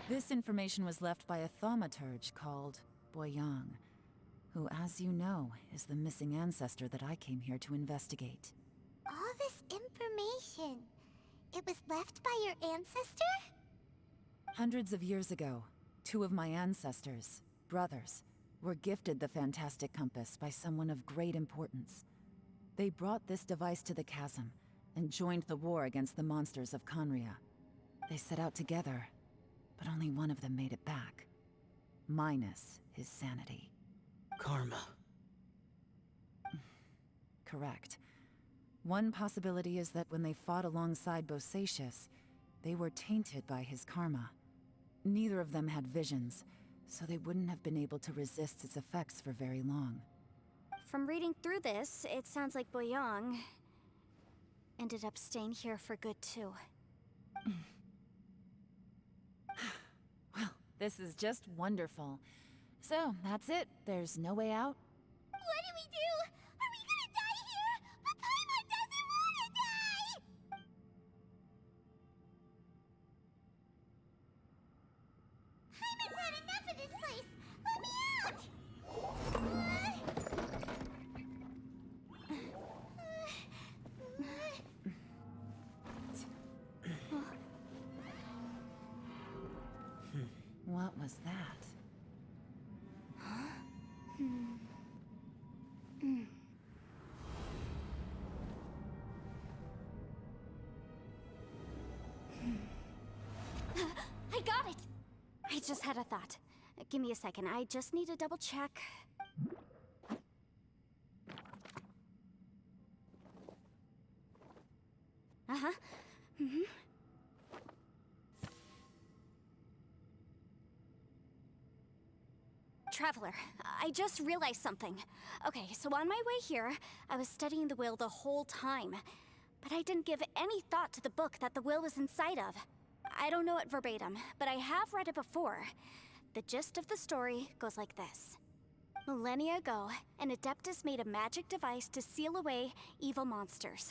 This information was left by a thaumaturge called Boyang, who, as you know, is the missing ancestor that I came here to investigate. All this information, it was left by your ancestor? Hundreds of years ago, two of my ancestors, brothers, were gifted the Fantastic Compass by someone of great importance. They brought this device to the chasm and joined the war against the monsters of Khaenri'ah. They set out together, but only one of them made it back. Minus his sanity. Karma. Correct. One possibility is that when they fought alongside Bosacius, they were tainted by his karma. Neither of them had visions, so they wouldn't have been able to resist its effects for very long. From reading through this, it sounds like Boyang ended up staying here for good too. Well, this is just wonderful. So, that's it. There's no way out? What do we do? Are we gonna die here? But Paimon doesn't wanna die! Paimon's had enough of this place! Let me out! What was that? I got it! I just had a thought. Give me a second, I just need to double check. Uh-huh. Traveler, I just realized something. Okay, so on my way here, I was studying the will the whole time. But I didn't give any thought to the book that the will was inside of. I don't know it verbatim, but I have read it before. The gist of the story goes like this. Millennia ago, an Adeptus made a magic device to seal away evil monsters.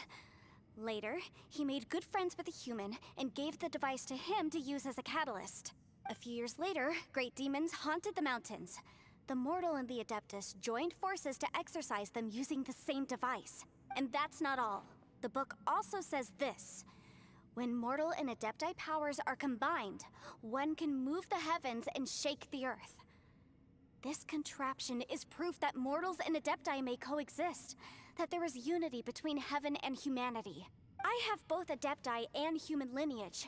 Later, he made good friends with a human and gave the device to him to use as a catalyst. A few years later, great demons haunted the mountains. The mortal and the Adeptus joined forces to exorcise them using the same device. And that's not all. The book also says this. When mortal and Adepti powers are combined, one can move the heavens and shake the earth. This contraption is proof that mortals and Adepti may coexist, that there is unity between heaven and humanity. I have both Adepti and human lineage.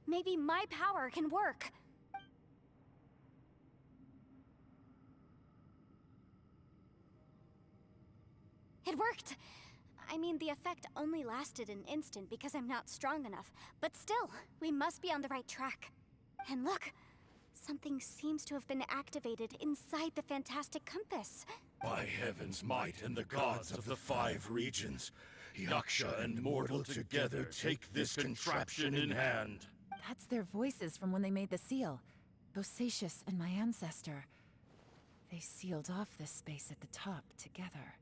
Maybe my power can work. It worked! I mean, the effect only lasted an instant because I'm not strong enough, but still, we must be on the right track. And look, something seems to have been activated inside the Fantastic Compass. By heaven's might and the gods of the 5 regions, Yaksha and mortal together take this contraption in hand. That's their voices from when they made the seal. Bosacius and my ancestor. They sealed off this space at the top together.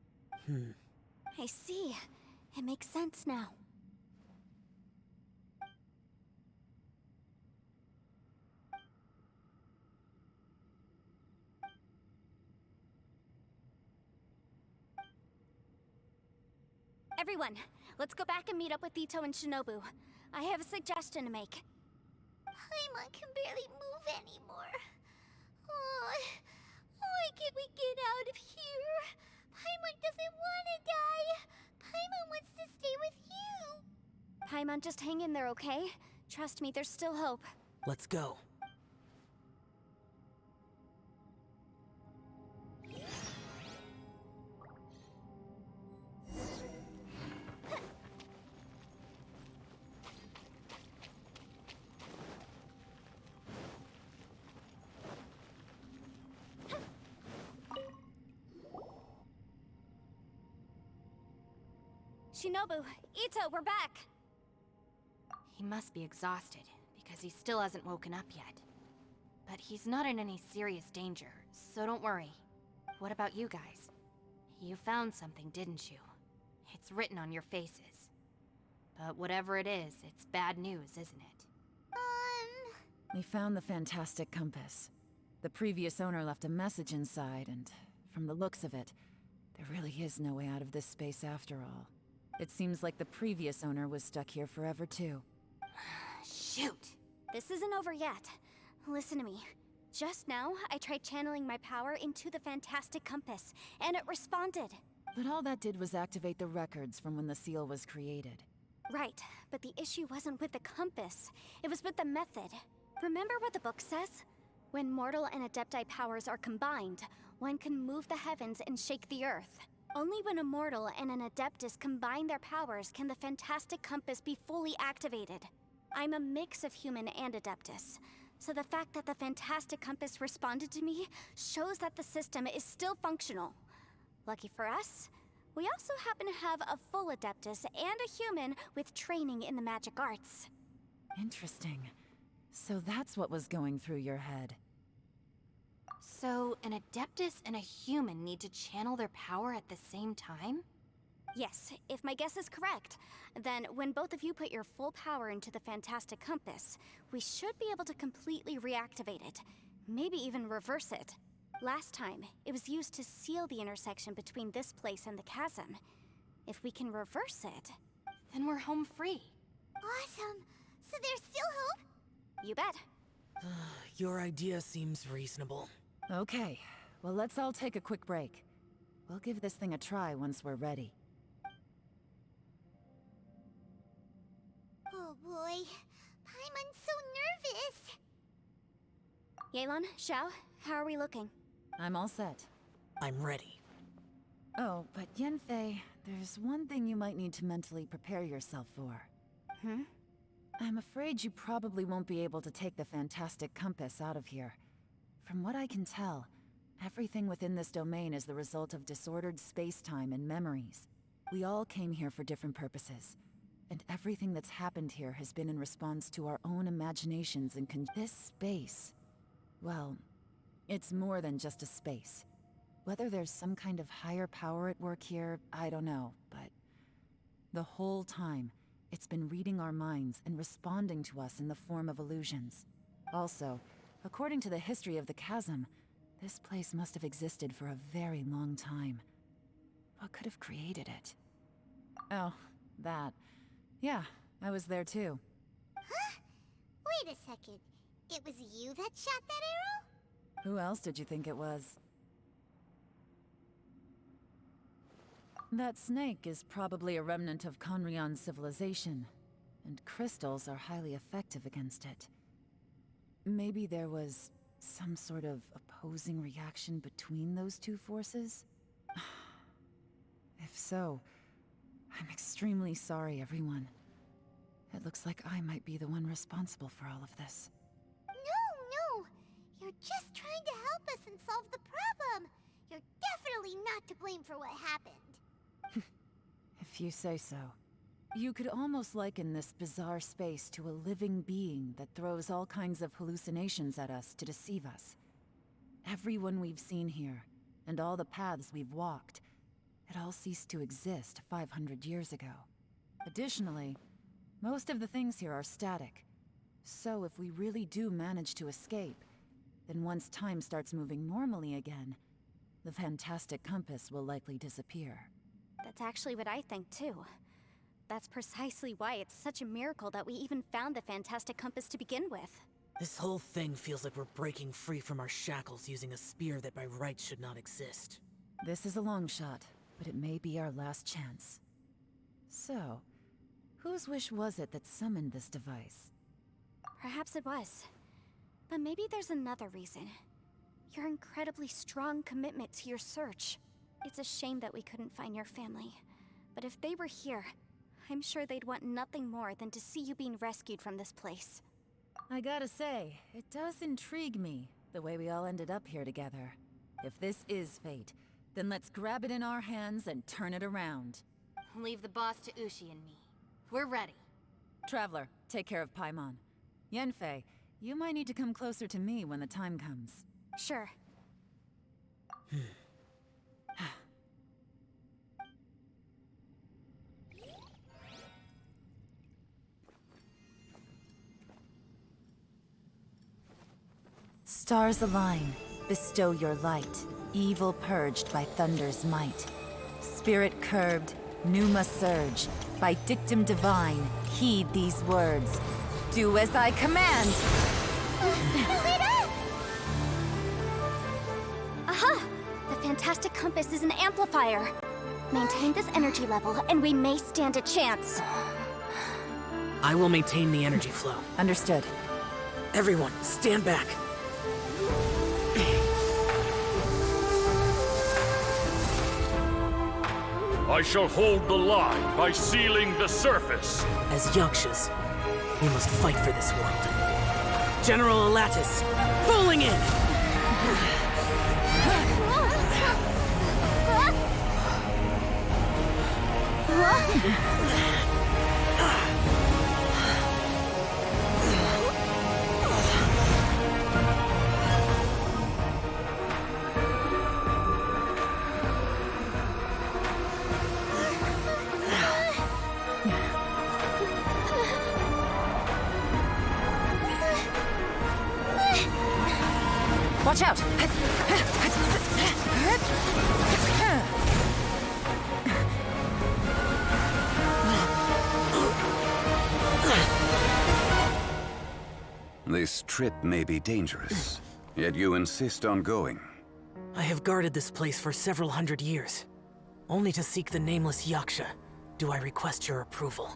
I see. It makes sense now. Everyone, let's go back and meet up with Ito and Shinobu. I have a suggestion to make. Paimon can barely move anymore. Oh, why can't we get out of here? Paimon doesn't want to die. Paimon wants to stay with you. Paimon, just hang in there, okay? Trust me, there's still hope. Let's go. Shinobu, Ito, we're back! He must be exhausted, because he still hasn't woken up yet. But he's not in any serious danger, so don't worry. What about you guys? You found something, didn't you? It's written on your faces. But whatever it is, it's bad news, isn't it? We found the fantastic compass. The previous owner left a message inside, and from the looks of it, there really is no way out of this space after all. It seems like the previous owner was stuck here forever too. Shoot! This isn't over yet. Listen to me. Just now, I tried channeling my power into the fantastic compass, and it responded. But all that did was activate the records from when the seal was created. Right, but the issue wasn't with the compass. It was with the method. Remember what the book says? When mortal and Adepti powers are combined, one can move the heavens and shake the earth. Only when a mortal and an Adeptus combine their powers can the fantastic compass be fully activated. I'm a mix of human and Adeptus, so the fact that the fantastic compass responded to me shows that the system is still functional. Lucky for us, we also happen to have a full Adeptus and a human with training in the magic arts. Interesting. So that's what was going through your head. So, an Adeptus and a human need to channel their power at the same time? Yes, if my guess is correct, then when both of you put your full power into the fantastic compass, we should be able to completely reactivate it, maybe even reverse it. Last time, it was used to seal the intersection between this place and the chasm. If we can reverse it, Then we're home free. Awesome. So there's still hope? you bet. Your idea seems reasonable. Okay, well let's all take a quick break. We'll give this thing a try once we're ready. Oh boy. Paimon's so nervous. Yelan, Xiao, how are we looking? I'm all set. I'm ready. Oh, but Yanfei, there's one thing you might need to mentally prepare yourself for. Hmm? I'm afraid you probably won't be able to take the fantastic compass out of here. From what I can tell, everything within this domain is the result of disordered space-time and memories. We all came here for different purposes, and everything that's happened here has been in response to our own imaginations and this space. Well, it's more than just a space. Whether there's some kind of higher power at work here, I don't know, but the whole time, it's been reading our minds and responding to us in the form of illusions. Also, according to the history of the chasm, this place must have existed for a very long time. What could have created it? Oh, that. Yeah, I was there too. Huh? Wait a second. It was you that shot that arrow? Who else did you think it was? That snake is probably a remnant of Conrion's civilization, and crystals are highly effective against it. Maybe there was some sort of opposing reaction between those two forces? If so, I'm extremely sorry, everyone. It looks like I might be the one responsible for all of this. No. You're just trying to help us and solve the problem. You're definitely not to blame for what happened. If you say so. You could almost liken this bizarre space to a living being that throws all kinds of hallucinations at us to deceive us. Everyone we've seen here, and all the paths we've walked, it all ceased to exist 500 years ago. Additionally, most of the things here are static. So if we really do manage to escape, then once time starts moving normally again, the fantastic compass will likely disappear. That's actually what I think too. That's precisely why it's such a miracle that we even found the fantastic compass to begin with. This whole thing feels like we're breaking free from our shackles using a spear that by rights should not exist. This is a long shot, but it may be our last chance. So, whose wish was it that summoned this device? Perhaps it was. But maybe there's another reason. Your incredibly strong commitment to your search. It's a shame that we couldn't find your family. But if they were here, I'm sure they'd want nothing more than to see you being rescued from this place. I gotta say, it does intrigue me, the way we all ended up here together. If this is fate, then let's grab it in our hands and turn it around. Leave the boss to Ushi and me. We're ready. Traveler, take care of Paimon. Yanfei, you might need to come closer to me when the time comes. Sure. Stars align, bestow your light, evil purged by thunder's might. Spirit curbed, pneuma surge, by dictum divine, heed these words. Do as I command! Aha! The Fantastic Compass is an amplifier. Maintain this energy level, and we may stand a chance. I will maintain the energy flow. Understood. Everyone, stand back. I shall hold the line by sealing the surface. As Yakshas, we must fight for this world. General Elatus, falling in! Watch out! This trip may be dangerous, yet you insist on going. I have guarded this place for several hundred years. Only to seek the nameless Yaksha do I request your approval.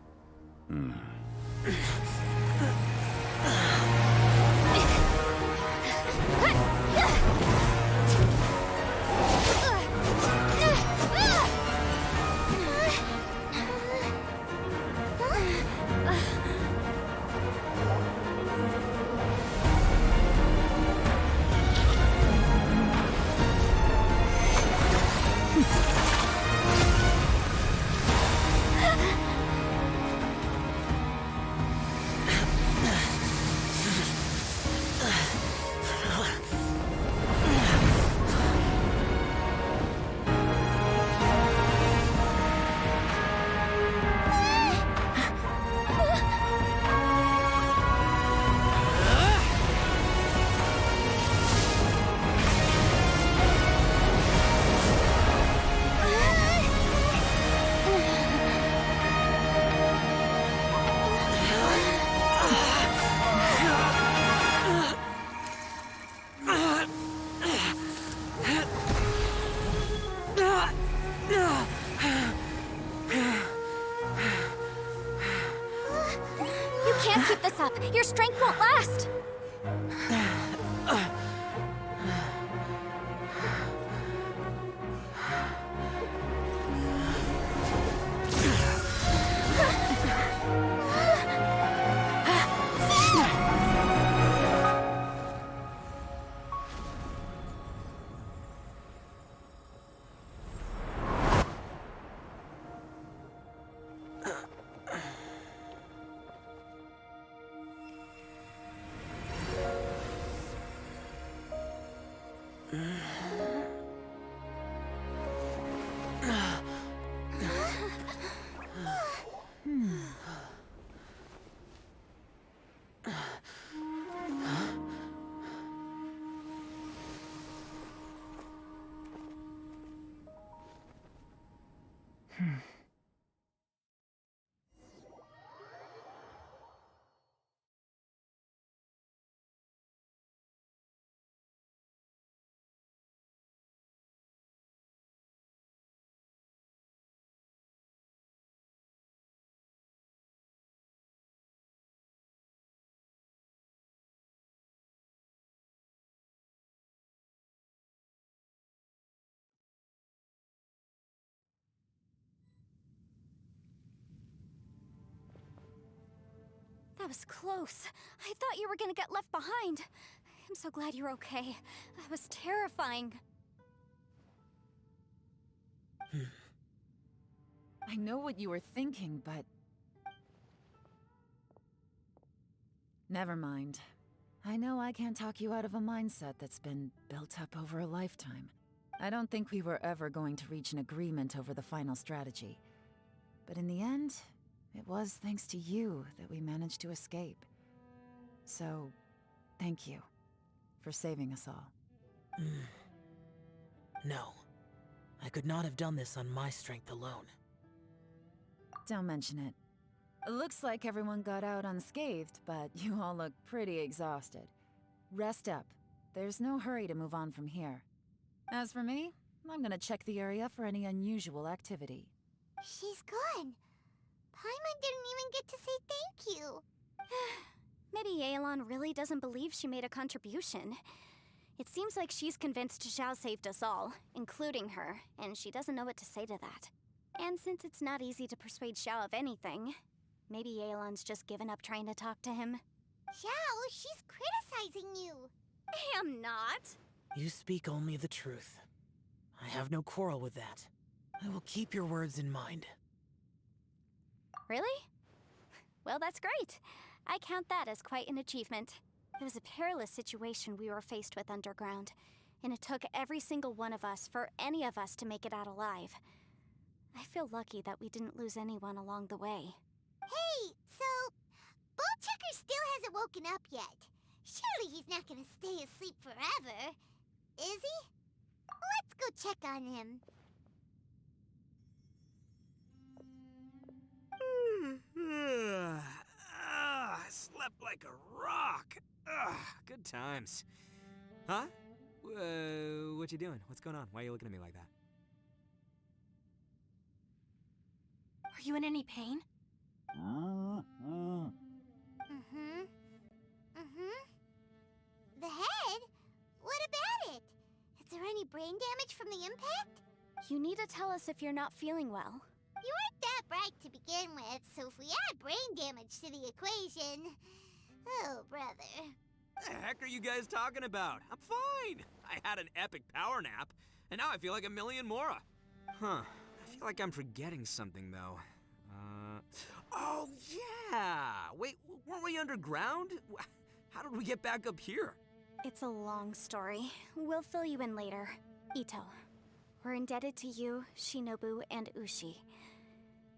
You can't keep this up. Your strength won't last. That was close. I thought you were gonna get left behind. I'm so glad you're okay. That was terrifying. I know what you were thinking, but... Never mind. I know I can't talk you out of a mindset that's been built up over a lifetime. I don't think we were ever going to reach an agreement over the final strategy. But in the end, it was thanks to you that we managed to escape. So, thank you. for saving us all. No. I could not have done this on my strength alone. Don't mention it. Looks like everyone got out unscathed, but you all look pretty exhausted. Rest up. There's no hurry to move on from here. As for me, I'm gonna check the area for any unusual activity. She's gone. Paimon didn't even get to say thank you. Maybe Yelan really doesn't believe she made a contribution. It seems like she's convinced Xiao saved us all, including her, and she doesn't know what to say to that. And since it's not easy to persuade Xiao of anything, maybe Yelan's just given up trying to talk to him. Xiao, she's criticizing you. I am not. You speak only the truth. I have no quarrel with that. I will keep your words in mind. Really? Well, that's great. I count that as quite an achievement. It was a perilous situation we were faced with underground, and it took every single one of us for any of us to make it out alive. I feel lucky that we didn't lose anyone along the way. Hey, so Ballchecker still hasn't woken up yet. Surely he's not gonna stay asleep forever, is he? Let's go check on him. I slept like a rock. Good times. Huh? What you doing? What's going on? Why are you looking at me like that? Are you in any pain? The head? What about it? Is there any brain damage from the impact? You need to tell us if you're not feeling well. You weren't that bright to begin with, so if we add brain damage to the equation... Oh, brother. The heck are you guys talking about? I'm fine. I had an epic power nap, and now I feel like a million more. Huh. I feel like I'm forgetting something, though. Oh, yeah! Wait, weren't we underground? How did we get back up here? It's a long story. We'll fill you in later. Ito, we're indebted to you, Shinobu, and Ushi.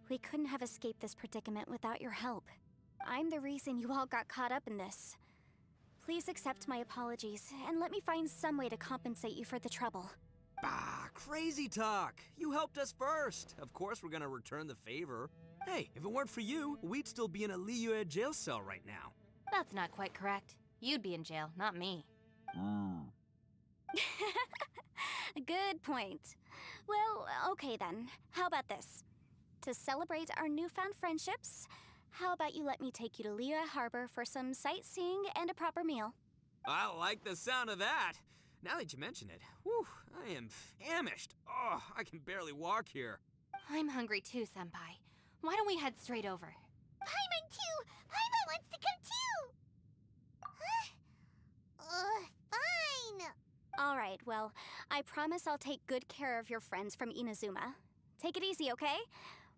We couldn't have escaped this predicament without your help. I'm the reason you all got caught up in this. Please accept my apologies, and let me find some way to compensate you for the trouble. Bah, crazy talk. You helped us first. Of course we're gonna return the favor. Hey, if it weren't for you, we'd still be in a Liyue jail cell right now. That's not quite correct. You'd be in jail, not me. Good point. Well, okay then. How about this? To celebrate our newfound friendships, how about you let me take you to Liyue Harbor for some sightseeing and a proper meal? I like the sound of that. Now that you mention it, whew, I am famished. Oh, I can barely walk here. I'm hungry too, Senpai. Why don't we head straight over? Paimon too! Paimon wants to come too! Fine. All right, well, I promise I'll take good care of your friends from Inazuma. Take it easy, okay?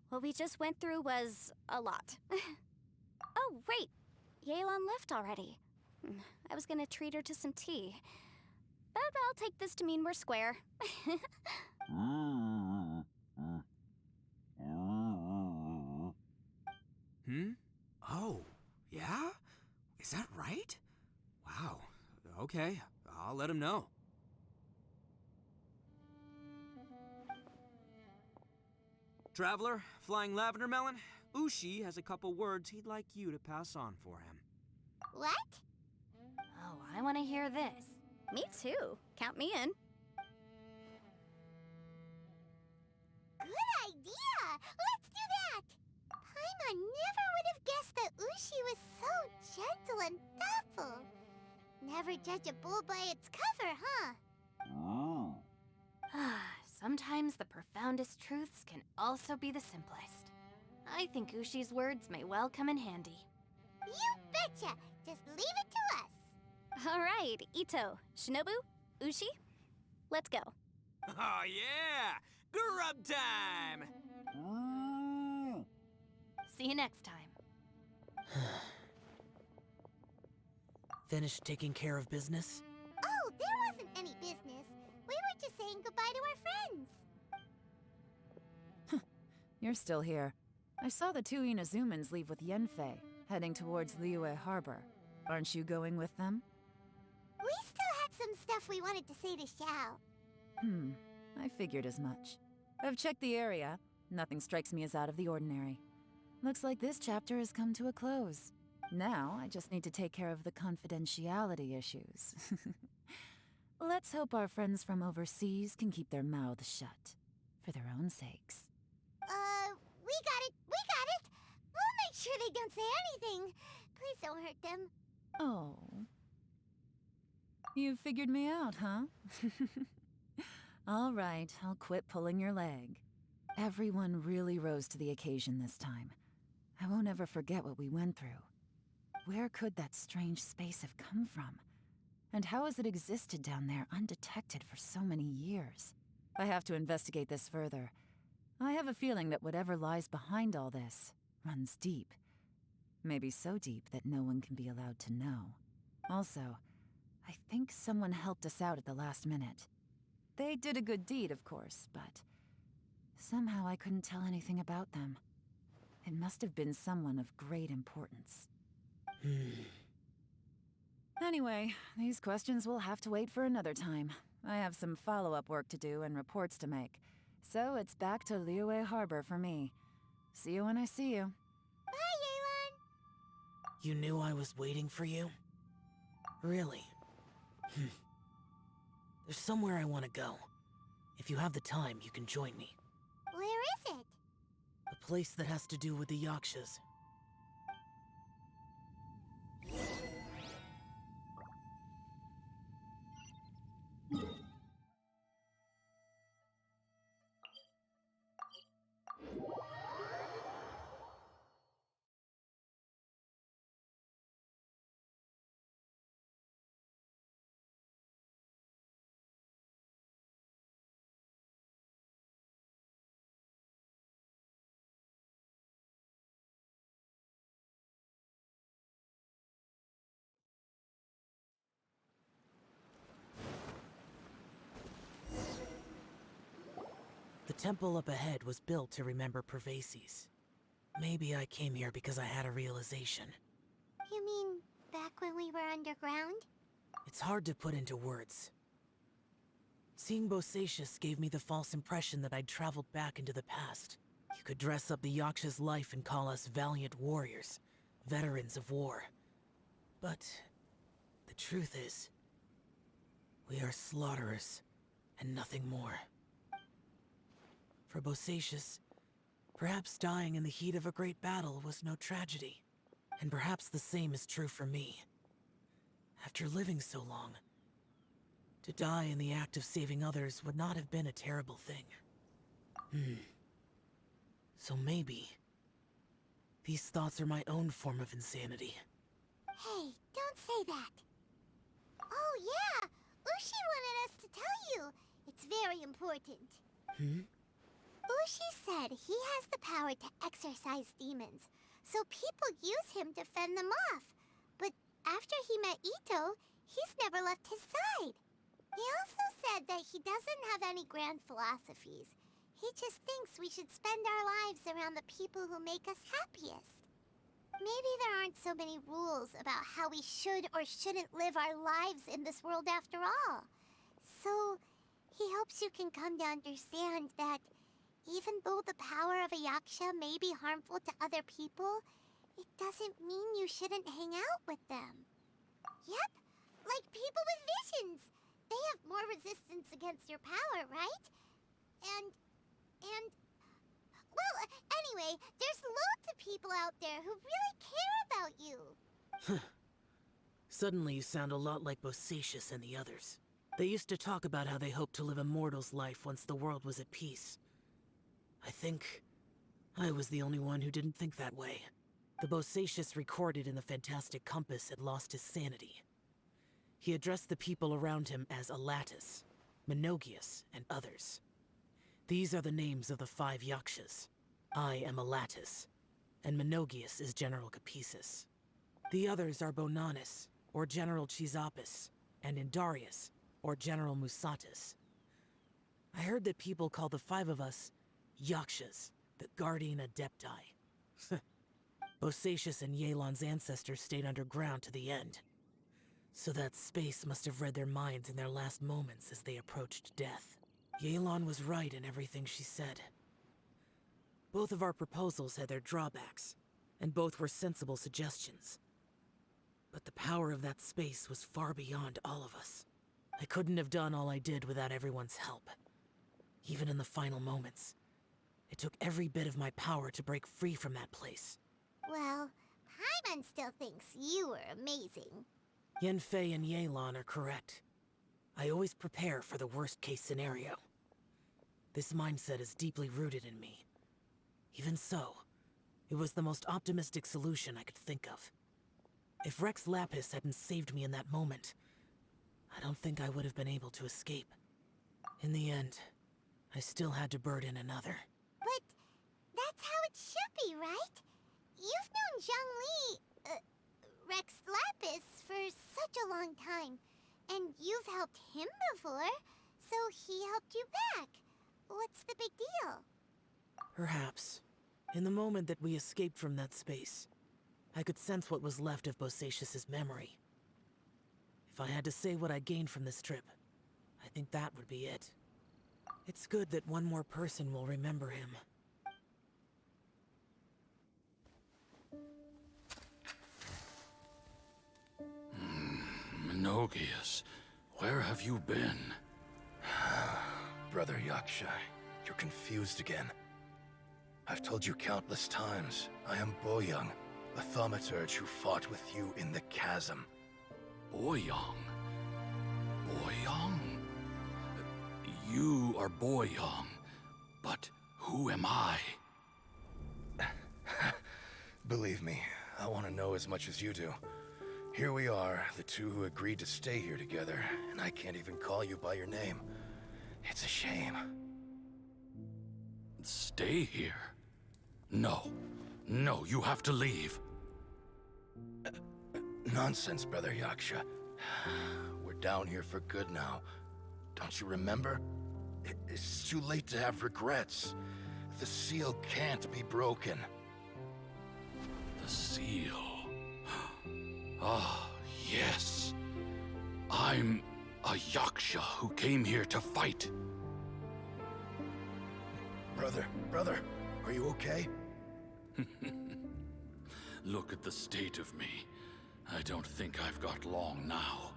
What we just went through was a lot. Oh, wait. Yelan left already. I was gonna treat her to some tea. But I'll take this to mean we're square. Oh, yeah? Is that right? Wow. Okay, I'll let him know. Traveler, Flying Lavender Melon, Ushi has a couple words he'd like you to pass on for him. What? Oh, I want to hear this. Me too. Count me in. Good idea! Let's do that! Paimon never would have guessed that Ushi was so gentle and thoughtful. Never judge a bull by its cover, huh? Sometimes the profoundest truths can also be the simplest. I think Ushi's words may well come in handy. You betcha! Just leave it to us! All right, Ito, Shinobu, Ushi, let's go. Oh yeah! Grub time! See you next time. Finished taking care of business? Oh, there wasn't any business. We were just saying goodbye to our friends. You're still here. I saw the two Inazumans leave with Yanfei, heading towards Liyue Harbor. Aren't you going with them? We still if we wanted to say to Xiao. I figured as much. I've checked the area. Nothing strikes me as out of the ordinary. Looks like this chapter has come to a close. Now, I just need to take care of the confidentiality issues. Let's hope our friends from overseas can keep their mouths shut. For their own sakes. We got it! We got it! We'll make sure they don't say anything. Please don't hurt them. Oh. You figured me out, huh? All right, I'll quit pulling your leg. Everyone really rose to the occasion this time. I won't ever forget what we went through. Where could that strange space have come from? And how has it existed down there undetected for so many years? I have to investigate this further. I have a feeling that whatever lies behind all this runs deep. Maybe so deep that no one can be allowed to know. Also, I think someone helped us out at the last minute. They did a good deed, of course, but somehow I couldn't tell anything about them. It must have been someone of great importance. Anyway, these questions will have to wait for another time. I have some follow-up work to do and reports to make. So it's back to Liyue Harbor for me. See you when I see you. Bye, Yelan! You knew I was waiting for you? Really? There's somewhere I want to go. If you have the time, you can join me. Where is it? A place that has to do with the Yakshas. The temple up ahead was built to remember Pervases. Maybe I came here because I had a realization. You mean back when we were underground? It's hard to put into words. Seeing Bosacius gave me the false impression that I'd traveled back into the past. You could dress up the Yaksha's life and call us valiant warriors, veterans of war. But the truth is, we are slaughterers and nothing more. For Bosacius, perhaps dying in the heat of a great battle was no tragedy. And perhaps the same is true for me. After living so long, to die in the act of saving others would not have been a terrible thing. So maybe these thoughts are my own form of insanity. Hey, don't say that. Oh yeah, Ushi wanted us to tell you. It's very important. Ushi said he has the power to exorcise demons, so people use him to fend them off. But after he met Ito, he's never left his side. He also said that he doesn't have any grand philosophies. He just thinks we should spend our lives around the people who make us happiest. Maybe there aren't so many rules about how we should or shouldn't live our lives in this world after all. So, he hopes you can come to understand that even though the power of a Yaksha may be harmful to other people, it doesn't mean you shouldn't hang out with them. Yep, like people with visions. They have more resistance against your power, right? Well, anyway, there's loads of people out there who really care about you. Suddenly you sound a lot like Bosacius and the others. They used to talk about how they hoped to live a mortal's life once the world was at peace. I think I was the only one who didn't think that way. The Bosacius recorded in the Fantastic Compass had lost his sanity. He addressed the people around him as Alatus, Menogias, and others. These are the names of the 5 Yakshas. I am Alatus, and Menogias is General Capisis. The others are Bonanis, or General Chizapis, and Indarius, or General Musatis. I heard that people call the 5 of us Yakshas, the Guardian Adepti. Bosacius and Yelan's ancestors stayed underground to the end. So that space must have read their minds in their last moments as they approached death. Yelan was right in everything she said. Both of our proposals had their drawbacks, and both were sensible suggestions. But the power of that space was far beyond all of us. I couldn't have done all I did without everyone's help. Even in the final moments, it took every bit of my power to break free from that place. Well, Paimon still thinks you were amazing. Yanfei and Yelan are correct. I always prepare for the worst-case scenario. This mindset is deeply rooted in me. Even so, it was the most optimistic solution I could think of. If Rex Lapis hadn't saved me in that moment, I don't think I would have been able to escape. In the end, I still had to burden another. But that's how it should be, right? You've known Zhongli, Rex Lapis, for such a long time. And you've helped him before, so he helped you back. What's the big deal? Perhaps. In the moment that we escaped from that space, I could sense what was left of Bosacius's memory. If I had to say what I gained from this trip, I think that would be it. It's good that one more person will remember him. Menogias, where have you been? Brother Yaksha, you're confused again. I've told you countless times, I am Boyoung, the thaumaturge who fought with you in the chasm. Boyoung? Boyoung? You are Boyoung, but who am I? Believe me, I want to know as much as you do. Here we are, the two who agreed to stay here together, and I can't even call you by your name. It's a shame. Stay here? No. No, you have to leave. Nonsense, Brother Yaksha. We're down here for good now. Don't you remember? It's too late to have regrets. The seal can't be broken. The seal. Ah, yes. I'm a Yaksha who came here to fight. Brother, are you okay? Look at the state of me. I don't think I've got long now.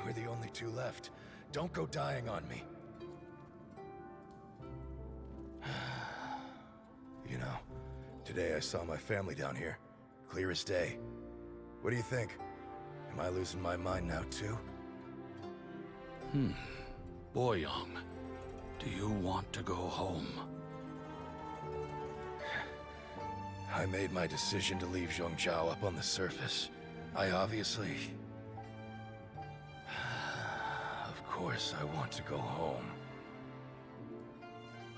We're the only two left. Don't go dying on me. You know, today I saw my family down here. Clear as day. What do you think? Am I losing my mind now too? Boyoung, do you want to go home? I made my decision to leave Zhongzhou up on the surface. I obviously... Of course I want to go home.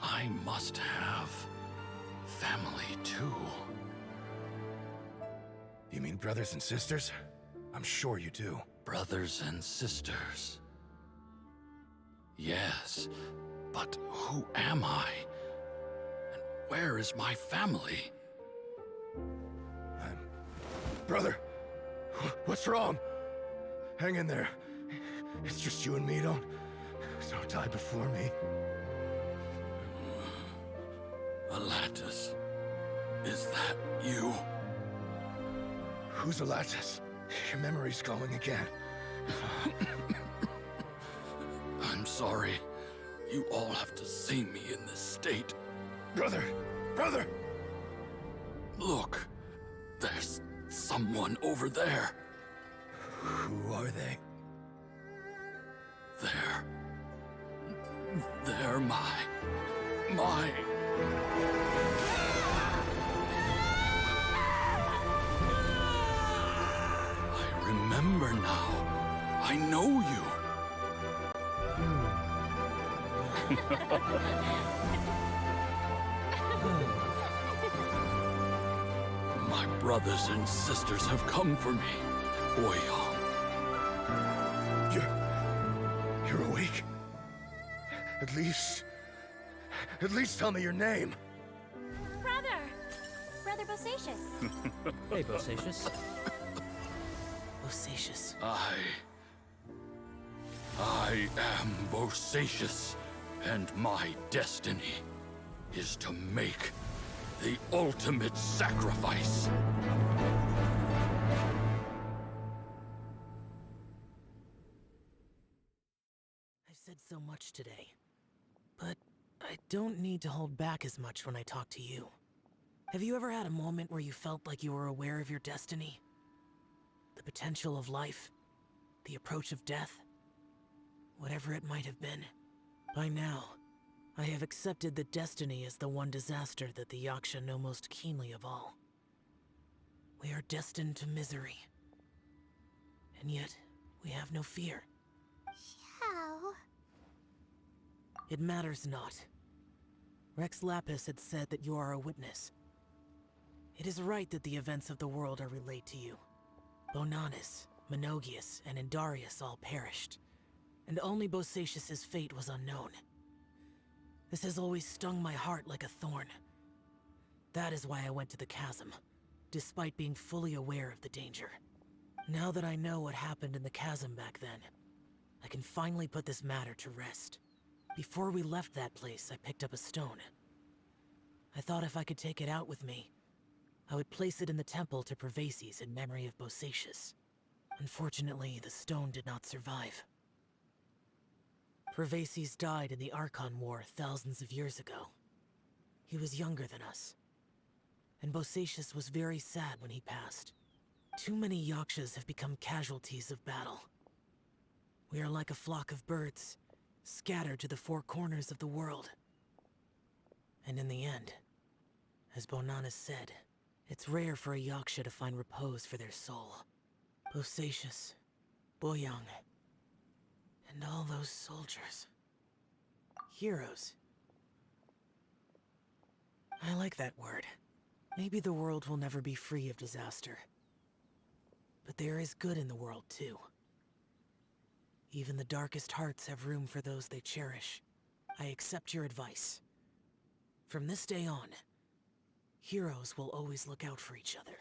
I must have family too. You mean brothers and sisters? I'm sure you do. Brothers and sisters. Yes, but who am I? And where is my family? Brother! What's wrong? Hang in there. It's just you and me, don't die before me. Alatus, is that you? Who's Alatus? Your memory's going again. I'm sorry. You all have to see me in this state. Brother! Look, there's someone over there. Who are they? They're my... I remember now. I know you. My brothers and sisters have come for me, Boyoung. You're awake? At least tell me your name. Brother Bosacius. Hey, Bosacius. Bosacius. I am Bosacius, and my destiny is to make the ultimate sacrifice. I've said so much today, but I don't need to hold back as much when I talk to you. Have you ever had a moment where you felt like you were aware of your destiny? The potential of life? The approach of death? Whatever it might have been. By now, I have accepted that destiny is the one disaster that the Yaksha know most keenly of all. We are destined to misery. And yet, we have no fear. How? It matters not. Rex Lapis had said that you are a witness. It is right that the events of the world are relayed to you. Bonanis, Menogias, and Indarius all perished, and only Bosacius' fate was unknown. This has always stung my heart like a thorn. That is why I went to the chasm, despite being fully aware of the danger. Now that I know what happened in the chasm back then, I can finally put this matter to rest. Before we left that place, I picked up a stone. I thought if I could take it out with me, I would place it in the temple to Pervases in memory of Bosacius. Unfortunately, the stone did not survive. Pervases died in the Archon War thousands of years ago. He was younger than us, and Bosacius was very sad when he passed. Too many Yakshas have become casualties of battle. We are like a flock of birds, scattered to the four corners of the world. And in the end, as Bonanis said, it's rare for a Yaksha to find repose for their soul. Bosacius, Boyang, and all those soldiers. Heroes. I like that word. Maybe the world will never be free of disaster. But there is good in the world, too. Even the darkest hearts have room for those they cherish. I accept your advice. From this day on, heroes will always look out for each other.